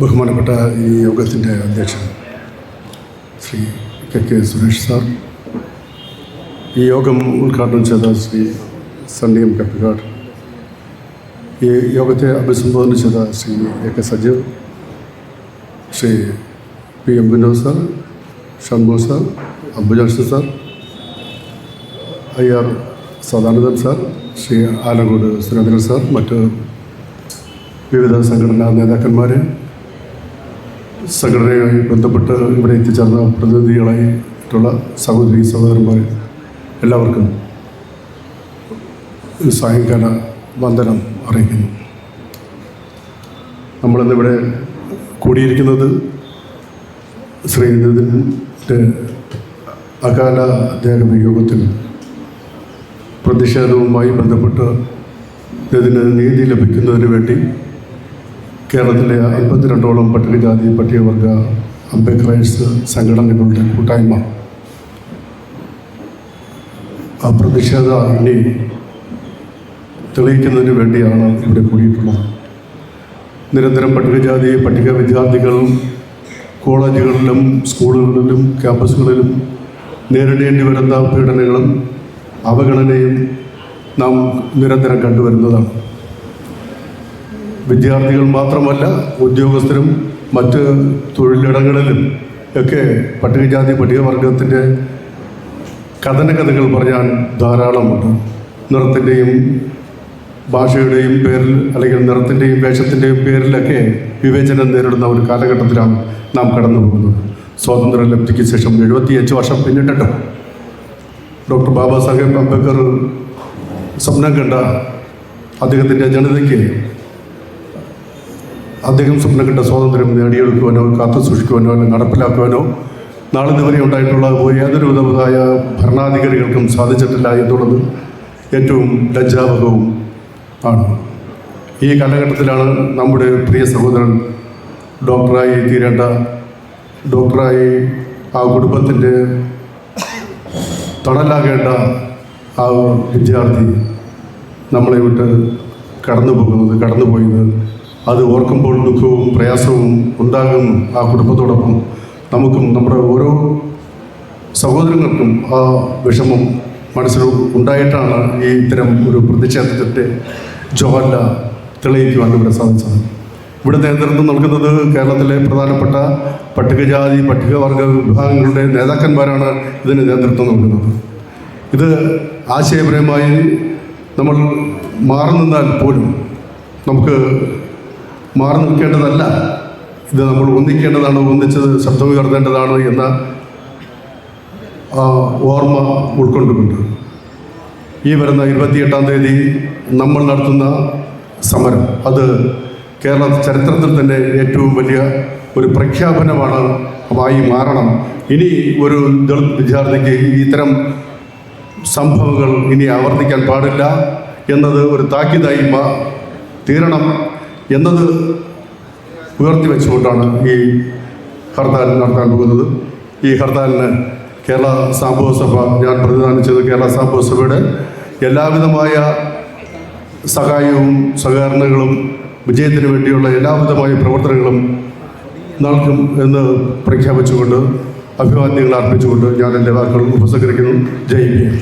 ബഹുമാനപ്പെട്ട ഈ യോഗത്തിൻ്റെ അധ്യക്ഷൻ ശ്രീ കെ സുരേഷ് സാർ, ഈ യോഗം ഉദ്ഘാടനം ചെയ്ത ശ്രീ സണ്ണി എം കപ്പിക്കാട്, ഈ യോഗത്തെ അഭിസംബോധന ചെയ്ത Shri K Sajeev, Shri P M Vinod sir, Shanmukha sir, Ambujakshan sir, IR Sadanandan sir, Shri Alankode Surendran sir, മറ്റ് വിവിധ സംഘടനാ നേതാക്കന്മാർ, സംഘടനയുമായി ബന്ധപ്പെട്ട് ഇവിടെ എത്തിച്ചേർന്ന പ്രതിനിധികളായിട്ടുള്ള സഹോദരി സഹോദരന്മാർ, എല്ലാവർക്കും സായങ്കാല വന്ദനം അറിയിക്കുന്നു. നമ്മളിന്നിവിടെ കൂടിയിരിക്കുന്നത് ശ്രീനിധിൻ്റെ അകാല ദേഹവിയോഗത്തിൽ പ്രതിഷേധവുമായി ബന്ധപ്പെട്ട് ഇതിന് നീതി ലഭിക്കുന്നതിന് വേണ്ടി കേരളത്തിലെ 52ഓളം പട്ടികജാതി പട്ടികവർഗ അംബേദ്കറൈറ്റ്സ് സംഘടനകളുടെ കൂട്ടായ്മ ആ പ്രതിഷേധ ഇനി തെളിയിക്കുന്നതിന് വേണ്ടിയാണ് ഇവിടെ കൂടിയിട്ടുള്ളത്. നിരന്തരം പട്ടികജാതി പട്ടിക വിദ്യാർത്ഥികളും കോളേജുകളിലും സ്കൂളുകളിലും ക്യാമ്പസുകളിലും നേരിടേണ്ടി വരുന്ന പീഡനങ്ങളും അവഗണനയും നാം നിരന്തരം കണ്ടുവരുന്നതാണ്. വിദ്യാർത്ഥികൾ മാത്രമല്ല, ഉദ്യോഗസ്ഥരും മറ്റ് തൊഴിലിടങ്ങളിലും ഒക്കെ പട്ടികജാതി പട്ടികവർഗത്തിൻ്റെ കഥനകഥകൾ പറയാൻ ധാരാളമുണ്ട്. നിറത്തിൻ്റെയും ഭാഷയുടെയും പേരിൽ, അല്ലെങ്കിൽ നിറത്തിൻ്റെയും വേഷത്തിൻ്റെയും പേരിലൊക്കെ വിവേചനം നേരിടുന്ന ഒരു കാലഘട്ടത്തിലാണ് നാം കടന്നു പോകുന്നത്. സ്വാതന്ത്ര്യലബ്ധിക്ക് ശേഷം 75 വർഷം പിന്നിട്ടിട്ട് ഡോക്ടർ ബാബാ സാഹേബ് അംബേദ്കർ സ്വപ്നം കണ്ട അദ്ദേഹത്തിൻ്റെ ജനതയ്ക്ക് അദ്ദേഹം സ്വപ്നം കണ്ട സ്വാതന്ത്ര്യം നേടിയെടുക്കുവാനോ കാത്തു സൂക്ഷിക്കുവാനോ അല്ലെങ്കിൽ നടപ്പിലാക്കുവാനോ നാളിതുവരെ ഉണ്ടായിട്ടുള്ള ഏതൊരു വിധമായ ഭരണാധികാരികൾക്കും സാധിച്ചിട്ടില്ല എന്നുള്ളത് ഏറ്റവും ലജ്ജാവഹവും ആണ്. ഈ കാലഘട്ടത്തിലാണ് നമ്മുടെ പ്രിയ സഹോദരൻ ഡോക്ടറായി തീരേണ്ട, ഡോക്ടറായി ആ കുടുംബത്തിൻ്റെ തണലാകേണ്ട ആ വിദ്യാർത്ഥി നമ്മളെ വിട്ട് കടന്നുപോയത്. അത് ഓർക്കുമ്പോൾ ദുഃഖവും പ്രയാസവും ഉണ്ടാകുന്നു. ആ കുടുംബത്തോടൊപ്പം നമുക്കും നമ്മുടെ ഓരോ സഹോദരങ്ങൾക്കും ആ വിഷമം മനസ്സിൽ ഉണ്ടായിട്ടാണ് ഈ ഇത്തരം ഒരു പ്രതിഷേധത്തിൻ്റെ ജ്വാല തെളിയിക്കുവാൻ ഇവിടെ സാധിച്ചത്. ഇവിടെ നേതൃത്വം നൽകുന്നത് കേരളത്തിലെ പ്രധാനപ്പെട്ട പട്ടികജാതി പട്ടികവർഗ വിഭാഗങ്ങളുടെ നേതാക്കന്മാരാണ് ഇതിന് നേതൃത്വം നൽകുന്നത്. ഇത് ആശയപരമായി നമ്മൾ മാറി നിന്നാൽ പോലും നമുക്ക് മാറി നിൽക്കേണ്ടതല്ല, ഇത് നമ്മൾ ഒന്നിക്കേണ്ടതാണ്, ഒന്നിച്ച് ശബ്ദമുയർത്തേണ്ടതാണ് എന്ന ഓർമ്മ ഉൾക്കൊണ്ടുകൊണ്ട് ഈ വരുന്ന 28-ാം തീയതി നമ്മൾ നടത്തുന്ന സമരം അത് കേരള ചരിത്രത്തിൽ തന്നെ ഏറ്റവും വലിയ ഒരു പ്രഖ്യാപനമാണ് ആയി മാറണം. ഇനി ഒരു ദളിത് വിദ്യാർത്ഥിക്ക് ഇത്തരം സംഭവങ്ങൾ ഇനി ആവർത്തിക്കാൻ പാടില്ല എന്നത് ഒരു താക്കീതായി തീരണം എന്നത് ഉയർത്തി വെച്ചുകൊണ്ടാണ് ഈ ഹർത്താൽ നടത്താൻ പോകുന്നത്. ഈ ഹർത്താലിന് കേരള സാംബവ സഭ, ഞാൻ പ്രതിനിധാനം ചെയ്ത കേരള സാംബവ സഭയുടെ എല്ലാവിധമായ സഹായവും സഹകരണങ്ങളും വിജയത്തിന് വേണ്ടിയുള്ള എല്ലാവിധമായ പ്രവർത്തനങ്ങളും നൽകും എന്ന് പ്രഖ്യാപിച്ചുകൊണ്ട് അഭിവാദ്യങ്ങൾ അർപ്പിച്ചുകൊണ്ട് ഞാൻ എൻ്റെ വാക്കുകൾ ഉപസംഹരിക്കുന്നു. ജയ് ഭീം.